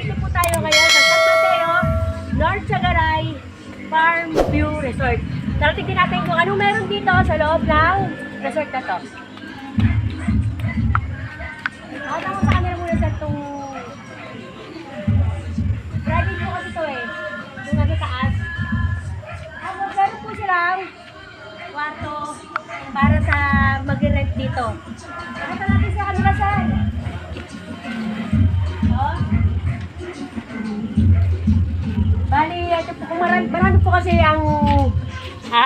nandito po tayo ngayon sa San Mateo, North Sagaray Farm View Resort. Tara, tignan natin kung anong meron dito sa loob ng resort na to. Nakita ko sa camera muna sa itong private po kasi ito eh. Yung nasa taas. Tapos meron po silang kwarto para sa mag-rent dito. Nakita natin sa kanila saan. Bali, ito po, kung marami po kasi ang 1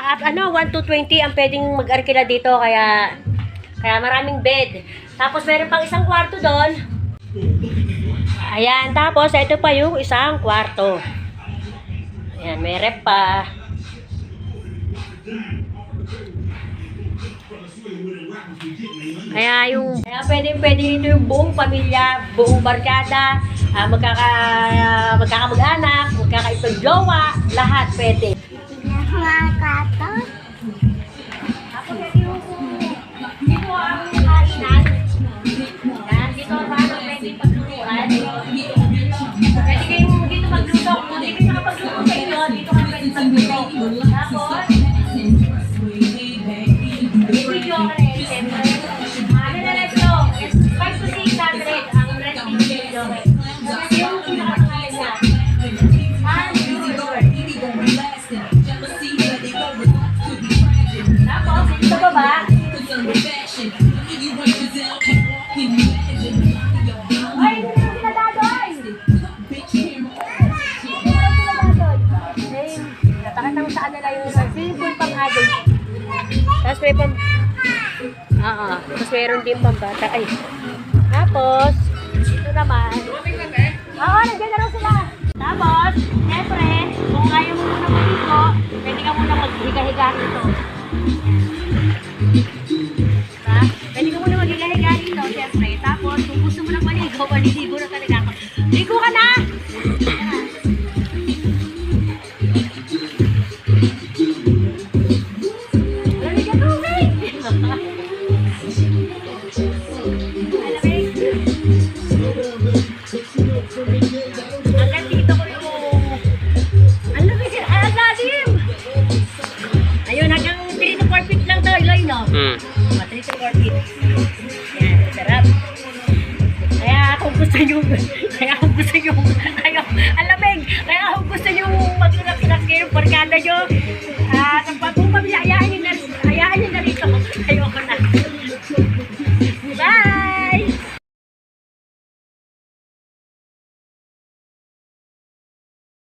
to 20 ang pwedeng mag-arkila dito, kaya maraming bed. Tapos meron pang isang kwarto doon. Ayan, tapos ito pa yung isang kwarto. Ayan, may rep pa. Kaya pwede dito yung buong pamilya, buong barkada, magkakamag-anak, magkakaipag-jowa, lahat pwede. Tapos dito ang kainan. Dito ang pwede paglutuan. Pwede kayong dito magluto. Kung hindi kayo nakapagluto sa inyo, dito kayo pwede magluto. Tapos, video ka rin, siyempre. Ano na lang ito? 5 to 600 ang renting video. Kasi yung pinakapangalan niya. Tapos, ito ba ba? Ay, hindi na sila dadoy! Natakatang saan nila yung swimming pool pang-adult. Tapos may tapos meron din pambata. Ay. Tapos, ito naman. Nandiyan na raw sila. Tapos, siyempre, kung ayaw mo muna maligo, pwede ka muna maghiga-higa dito. Pwede ka muna maghiga-higa dito, siyempre. Tapos, kung gusto mo nang maligo, maliligo na talaga ako. Ligo ka na! Hanggang dito ko yung ang lalim! Ayun, hanggang 3 to 4 feet lang to, Eloy, no? 3 to 4 feet. Yan, sarap. Kaya kung gusto nyo mag-relax kayo, barkada nyo, kung pamilayahin nyo na